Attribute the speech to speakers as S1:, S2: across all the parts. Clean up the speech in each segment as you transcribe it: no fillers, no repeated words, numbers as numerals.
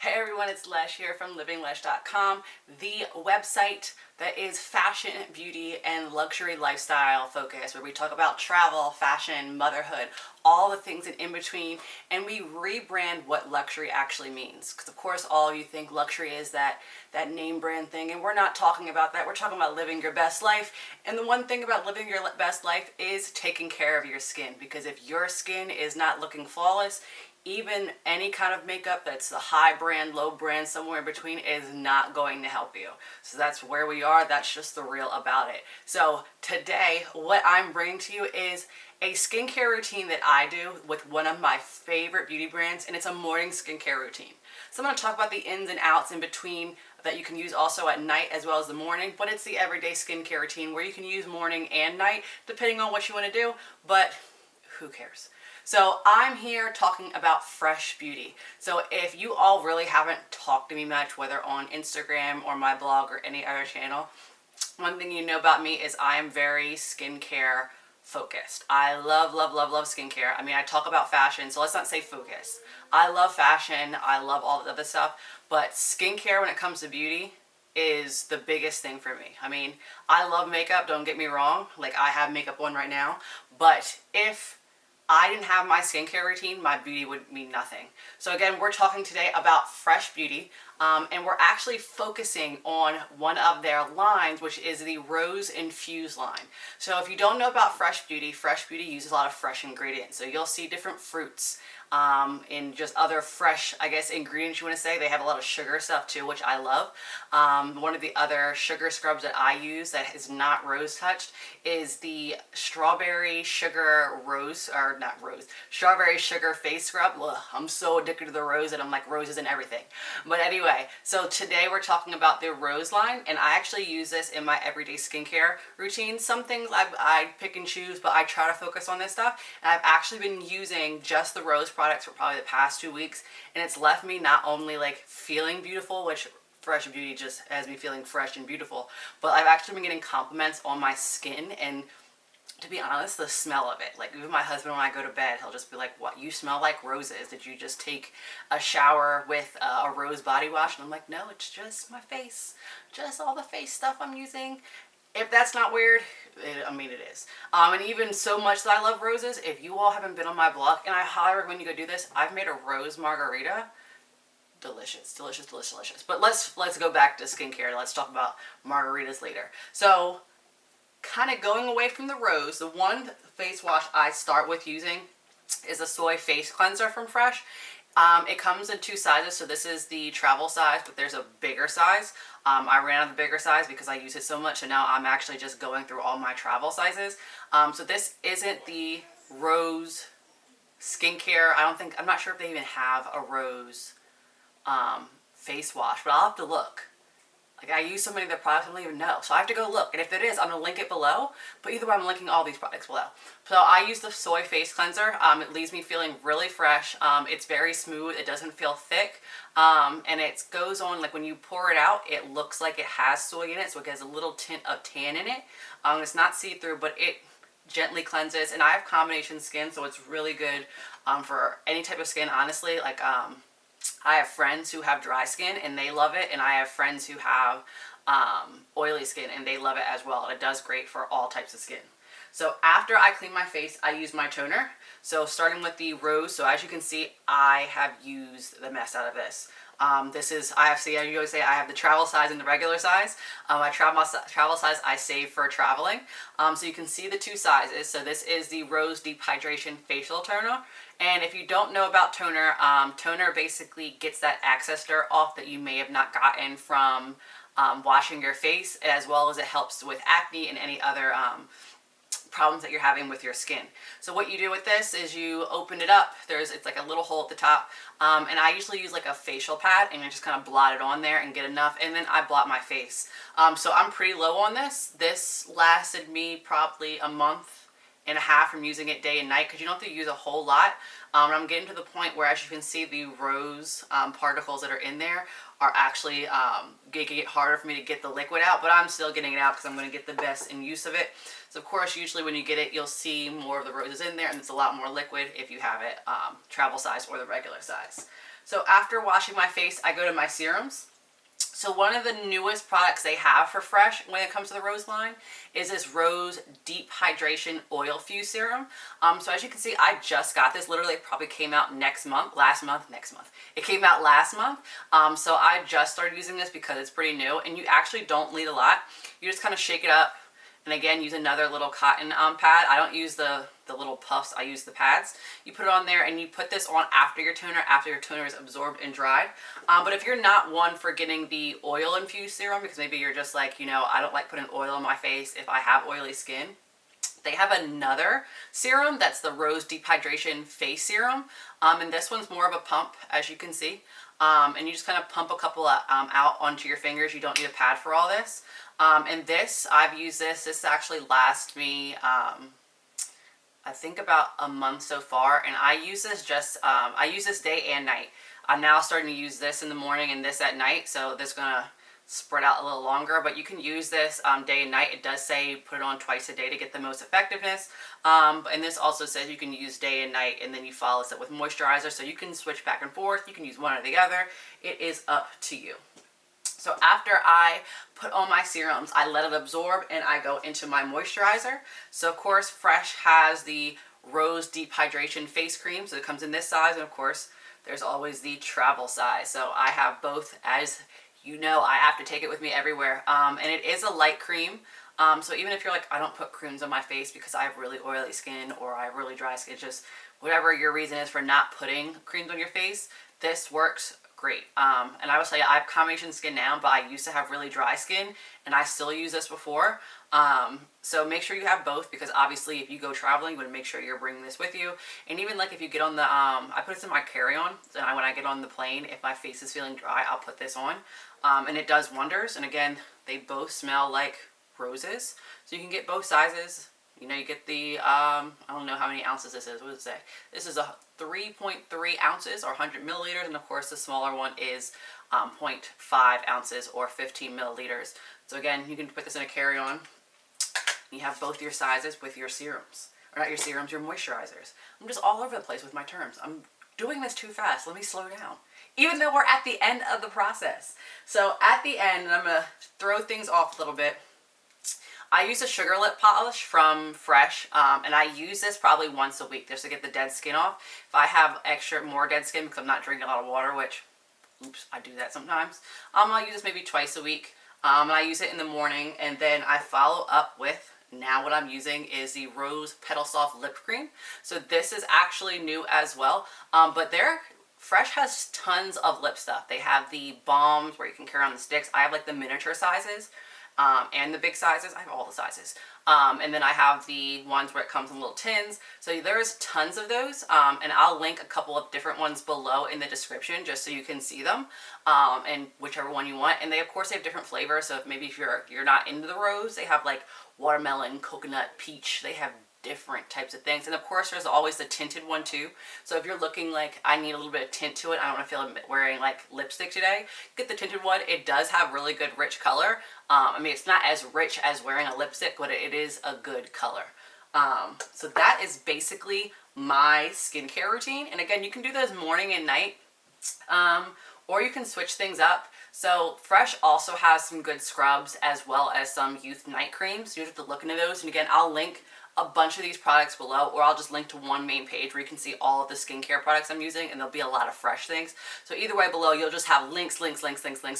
S1: Hey everyone, it's Lesh here from LivingLesh.com, the website that is fashion, beauty, and luxury lifestyle focused, where we talk about travel, fashion, motherhood, all the things in between, and we rebrand what luxury actually means. Because of course, all of you think luxury is that name brand thing, and we're not talking about that. We're talking about living your best life. And the one thing about living your best life is taking care of your skin, because if your skin is not looking flawless, even any kind of makeup that's the high brand, low brand, somewhere in between is not going to help you. So that's where we are. That's just the real about it. So today, what I'm bringing to you is a skincare routine that I do with one of my favorite beauty brands, and it's a morning skincare routine. So I'm going to talk about the ins and outs in between that you can use also at night as well as the morning, but it's the everyday skincare routine where you can use morning and night depending on what you want to do, but who cares? So I'm here talking about fresh beauty. So if you all really haven't talked to me much, whether on Instagram or my blog or any other channel, one thing you know about me is I am very skincare focused. I love, love, love, love skincare. I mean, I talk about fashion, so let's not say focus. I love fashion. I love all the other stuff, but skincare when it comes to beauty is the biggest thing for me. I mean, I love makeup, don't get me wrong. Like, I have makeup on right now, but if I didn't have my skincare routine, my beauty would mean nothing. So again, we're talking today about fresh beauty, and we're actually focusing on one of their lines, which is the Rose Infuse line. So if you don't know about fresh beauty uses a lot of fresh ingredients. So you'll see different fruits, in just other fresh, I guess, ingredients you want to say. They have a lot of sugar stuff too, which I love. One of the other sugar scrubs that I use that is not rose touched is the strawberry sugar strawberry sugar face scrub. Ugh, I'm so addicted to the rose that I'm like roses and everything. But anyway, so today we're talking about the Rose line, and I actually use this in my everyday skincare routine. Some things I pick and choose, but I try to focus on this stuff. And I've actually been using just the Rose products for probably the past 2 weeks, and it's left me not only like feeling beautiful, which fresh beauty just has me feeling fresh and beautiful, but I've actually been getting compliments on my skin, and to be honest, the smell of it. Like, even my husband, when I go to bed, he'll just be like, "What, you smell like roses. Did you just take a shower with a rose body wash?" And I'm like, "No, it's just my face. Just all the face stuff I'm using." If that's not weird, I mean, it is. And even so much that I love roses, if you all haven't been on my blog, and I highly recommend you go do this, I've made a Rose Margarita. Delicious, delicious, delicious, delicious. But let's go back to skincare. Let's talk about margaritas later. So, kind of going away from the rose, the one face wash I start with using is a Soy Face Cleanser from Fresh. It comes in 2 sizes, so this is the travel size, but there's a bigger size. I ran out of the bigger size because I use it so much, and now I'm actually just going through all my travel sizes. So this isn't the Rose skincare. I'm not sure if they even have a Rose face wash, but I'll have to look. Like, I use so many of their products, I don't even know. So I have to go look. And if it is, I'm going to link it below. But either way, I'm linking all these products below. So I use the Soy Face Cleanser. It leaves me feeling really fresh. It's very smooth. It doesn't feel thick. And it goes on, like, when you pour it out, it looks like it has soy in it. So it has a little tint of tan in it. It's not see-through, but it gently cleanses. And I have combination skin, so it's really good for any type of skin, honestly. Like, I have friends who have dry skin and they love it, and I have friends who have oily skin and they love it as well. It does great for all types of skin. So after I clean my face, I use my toner. So starting with the Rose, so as you can see, I have used the mess out of this. I always say I have the travel size and the regular size. My travel size I save for traveling. So you can see the 2 sizes. So this is the Rose Deep Hydration Facial Toner. And if you don't know about toner, toner basically gets that excess dirt off that you may have not gotten from washing your face, as well as it helps with acne and any other problems that you're having with your skin. So what you do with this is you open it up. It's like a little hole at the top, and I usually use like a facial pad, and I just kind of blot it on there and get enough, and then I blot my face. So I'm pretty low on this. This lasted me probably a month and a half from using it day and night, because you don't have to use a whole lot. And I'm getting to the point where, as you can see, the rose particles that are in there are actually making it harder for me to get the liquid out, but I'm still getting it out because I'm going to get the best in use of it. So of course, usually when you get it, you'll see more of the roses in there, and it's a lot more liquid if you have it travel size or the regular size. So after washing my face, I go to my serums. So one of the newest products they have for Fresh when it comes to the Rose line is this Rose Deep Hydration Oil Fuse Serum. So as you can see, I just got this. Literally, it probably came out next month. It came out last month. So I just started using this because it's pretty new, and you actually don't need a lot. You just kind of shake it up, and again, use another little cotton pad. I don't use the little puffs, I use the pads. You put it on there and you put this on after your toner is absorbed and dried. But if you're not one for getting the oil infused serum, because maybe you're just like, you know, I don't like putting oil on my face if I have oily skin, they have another serum that's the Rose Deep Hydration Face Serum. And this one's more of a pump, as you can see. And you just kind of pump a couple out onto your fingers. You don't need a pad for all this. And this, I've used this actually lasts me, I think about a month so far, and I use this I use this day and night. I'm now starting to use this in the morning and this at night, so this is gonna spread out a little longer, but you can use this day and night. It does say put it on twice a day to get the most effectiveness. And this also says you can use day and night, and then you follow this up with moisturizer, so you can switch back and forth. You can use one or the other. It is up to you. So after I put on my serums, I let it absorb and I go into my moisturizer. So of course, Fresh has the Rose Deep Hydration Face Cream. So it comes in this size, and of course, there's always the travel size. So I have both. As you know, I have to take it with me everywhere. And it is a light cream. So even if you're like, I don't put creams on my face because I have really oily skin or I have really dry skin, just whatever your reason is for not putting creams on your face, this works great. And I will tell you, I have combination skin now, but I used to have really dry skin, and I still use this before. So make sure you have both, because obviously if you go traveling, you want to make sure you're bringing this with you. And even like if you get on the, I put this in my carry-on, and when I get on the plane, if my face is feeling dry, I'll put this on. And it does wonders. And again, they both smell like roses. So you can get both sizes. You know, you get the, I don't know how many ounces this is. What does it say? This is a 3.3 ounces or 100 milliliters. And of course, the smaller one is 0.5 ounces or 15 milliliters. So again, you can put this in a carry-on. You have both your sizes with your serums. Or not your serums, your moisturizers. I'm just all over the place with my terms. I'm doing this too fast. Let me slow down. Even though we're at the end of the process. So at the end, and I'm going to throw things off a little bit, I use a sugar lip polish from Fresh, and I use this probably once a week just to get the dead skin off. If I have more dead skin because I'm not drinking a lot of water, which, oops, I do that sometimes, I'll use this maybe twice a week. And I use it in the morning, and then I follow up with, now what I'm using is the Rose Petal Soft Lip Cream. So this is actually new as well, but Fresh has tons of lip stuff. They have the balms where you can carry on the sticks. I have like the miniature sizes. And the big sizes. I have all the sizes. And then I have the ones where it comes in little tins. So there's tons of those. And I'll link a couple of different ones below in the description just so you can see them. And whichever one you want. And they, of course, they have different flavors. So if you're not into the rose, they have like watermelon, coconut, peach. They have different types of things. And of course, there's always the tinted one too. So if you're looking like, I need a little bit of tint to it, I don't want to feel wearing like lipstick today, get the tinted one. It does have really good rich color. I mean, it's not as rich as wearing a lipstick, but it is a good color. So that is basically my skincare routine. And again, you can do those morning and night, or you can switch things up. So Fresh also has some good scrubs as well as some youth night creams. You have to look into those. And again, I'll link a bunch of these products below, or I'll just link to one main page where you can see all of the skincare products I'm using, and there'll be a lot of Fresh things. So either way below, you'll just have links, so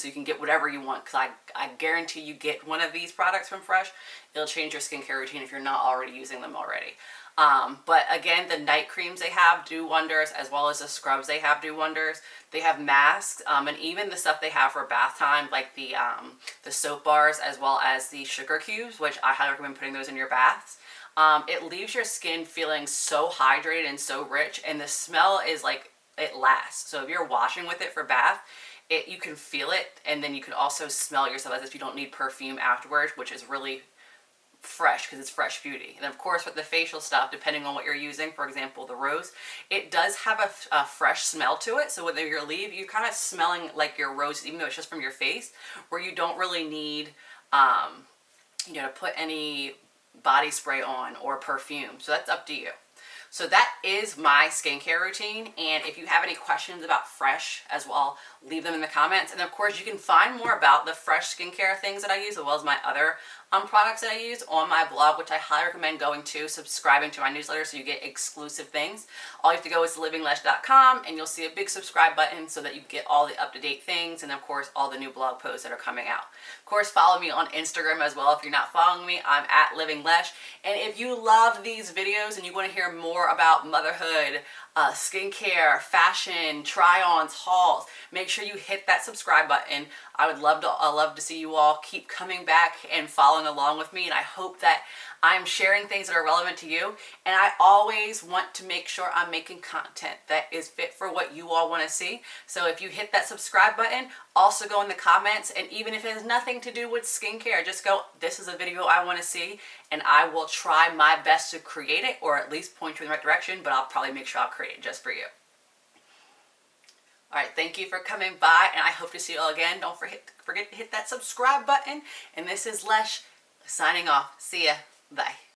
S1: you can get whatever you want, because I guarantee you get one of these products from Fresh, it'll change your skincare routine if you're not already using them already. But again, the night creams they have do wonders, as well as the scrubs they have do wonders. They have masks, and even the stuff they have for bath time, like the soap bars, as well as the sugar cubes, which I highly recommend putting those in your baths. It leaves your skin feeling so hydrated and so rich, and the smell is like, it lasts. So if you're washing with it for bath, you can feel it, and then you can also smell yourself as if you don't need perfume afterwards, which is really fresh because it's fresh beauty. And of course, with the facial stuff, depending on what you're using, for example, the rose, it does have a fresh smell to it. So when you leave, you're kind of smelling like your rose, even though it's just from your face, where you don't really need, to put any body spray on or perfume. So that's up to you. So that is my skincare routine, and if you have any questions about Fresh as well, leave them in the comments. And of course, you can find more about the Fresh skincare things that I use, as well as my other products that I use on my blog, which I highly recommend going to, subscribing to my newsletter so you get exclusive things. All you have to go is to LivingLesh.com, and you'll see a big subscribe button so that you get all the up-to-date things, and of course all the new blog posts that are coming out. Of course, follow me on Instagram as well. If you're not following me, I'm at LivingLesh. And if you love these videos and you want to hear more about motherhood, skincare, fashion, try-ons, hauls, make sure you hit that subscribe button. I would love to see you all keep coming back and following along with me, and I hope that I'm sharing things that are relevant to you. And I always want to make sure I'm making content that is fit for what you all want to see. So if you hit that subscribe button, also go in the comments, and even if it has nothing to do with skincare, just go, this is a video I want to see, and I will try my best to create it, or at least point you in the right direction, but I'll probably make sure I'll create it just for you. All right, thank you for coming by, and I hope to see you all again. Don't forget to hit that subscribe button. And this is Lesh signing off. See ya. Bye.